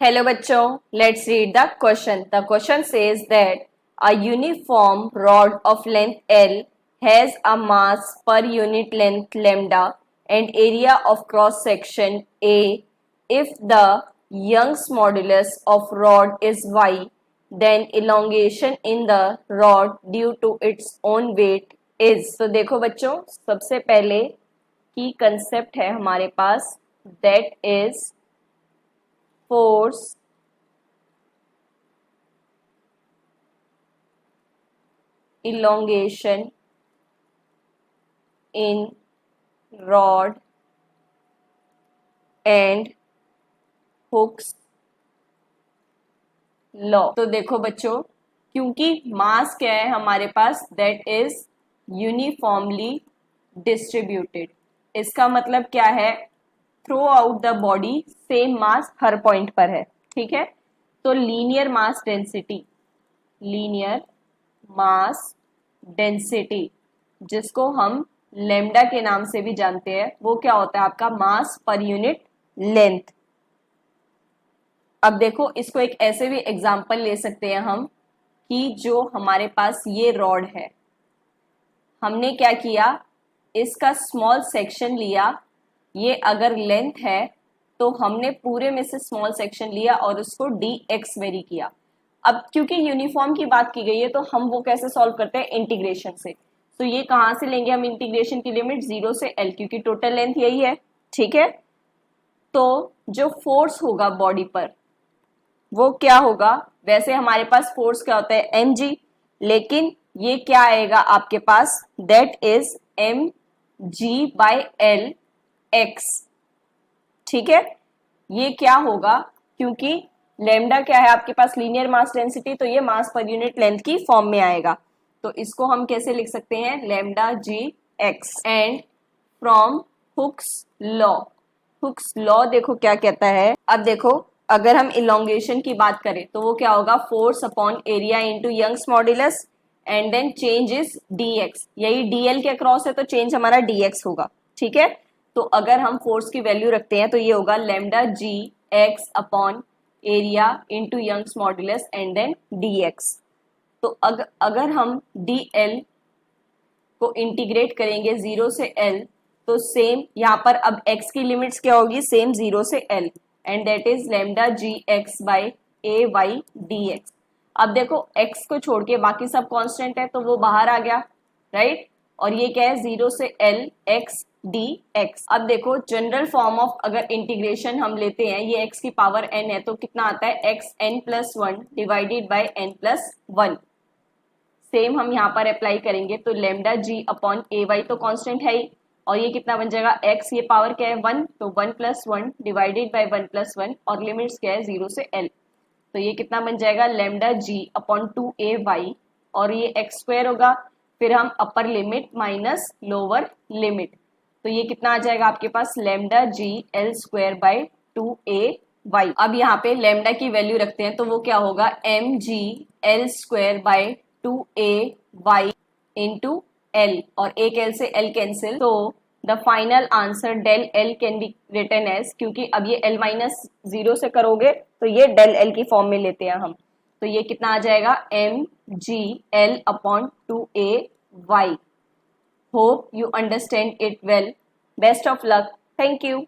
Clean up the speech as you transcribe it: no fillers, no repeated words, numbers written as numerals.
Hello bachcho, let's read the question. The question says that a uniform rod of length L has a mass per unit length lambda and area of cross section A. If the Young's modulus of rod is Y, then elongation in the rod due to its own weight is. तो देखो बच्चों, सबसे पहले की concept है हमारे पास, that is force elongation in rod and Hooke's law. तो देखो बच्चों, क्योंकि मास क्या है हमारे पास, दैट इज यूनिफॉर्मली डिस्ट्रीब्यूटेड। इसका मतलब क्या है, through out the body same mass her point पर है। ठीक है, तो linear mass density, linear mass density जिसको हम लेमडा के नाम से भी जानते हैं, वो क्या होता है आपका मास पर यूनिट लेंथ। अब देखो, इसको एक ऐसे भी एग्जाम्पल ले सकते हैं हम कि जो हमारे पास ये रॉड है, हमने क्या किया, इसका स्मॉल सेक्शन लिया। ये अगर लेंथ है तो हमने पूरे में से स्मॉल सेक्शन लिया और उसको dx वेरी किया। अब क्योंकि यूनिफॉर्म की बात की गई है तो हम वो कैसे सॉल्व करते हैं, इंटीग्रेशन से। तो ये कहां से लेंगे हम इंटीग्रेशन की लिमिट, 0 से l, क्योंकि टोटल लेंथ यही है। ठीक है, तो जो फोर्स होगा बॉडी पर वो क्या होगा, वैसे हमारे पास फोर्स क्या होता है mg, लेकिन ये क्या आएगा आपके पास, दैट इज mg/l x। ठीक है, ये क्या होगा, क्योंकि लेमडा क्या है आपके पास, लीनियर मास डेंसिटी, तो ये मास पर यूनिट लेंथ की फॉर्म में आएगा। तो इसको हम कैसे लिख सकते हैं, lambda g x. And from Hooke's law, Hooke's law देखो क्या कहता है। अब देखो, अगर हम इलोंगेशन की बात करें तो वो क्या होगा, force upon area into Young's modulus and then change is dx। यही dl के अक्रॉस है तो चेंज हमारा dx होगा। ठीक है, तो अगर हम फोर्स की वैल्यू रखते हैं तो ये होगा lambda g x upon area into Young's modulus and then dx। तो अगर हम dl को इंटीग्रेट करेंगे 0 से l, तो सेम यहाँ पर अब x की लिमिट्स क्या होगी, सेम 0 से l, and that is lambda g x by a y d x. अब देखो, x को छोड़ के बाकी सब कांस्टेंट है तो वो बाहर आ गया, राइट। और ये क्या है, 0 से l x डी एक्स। अब देखो, जनरल फॉर्म ऑफ अगर इंटीग्रेशन हम लेते हैं, ये x की पावर n है तो कितना आता है, x n plus 1 divided by n plus 1। Same हम यहाँ पर अप्लाई करेंगे तो लेमडा जी अपॉन ए वाई तो कांस्टेंट है ही, और ये कितना बन जाएगा, x ये पावर क्या है 1, तो 1 प्लस 1 डिवाइडेड बाई 1 प्लस 1, और लिमिट्स क्या है 0 से l, तो ये कितना बन जाएगा, लेमडा जी अपॉन 2ay, और ये x स्क्वायर होगा, फिर हम upper limit minus lower limit, तो ये कितना आ जाएगा आपके पास, lambda G L square by 2ay। अब यहाँ पे लेमडा की वैल्यू रखते हैं तो वो क्या होगा, m g L square by 2ay into l, और एक एल से एल कैंसिल, तो the final answer del l can be written as, क्योंकि अब ये एल माइनस 0 से करोगे तो ये डेल एल की फॉर्म में लेते हैं हम, तो ये कितना आ जाएगा, m g l upon 2ay। Hope you understand it well. Best of luck, thank you.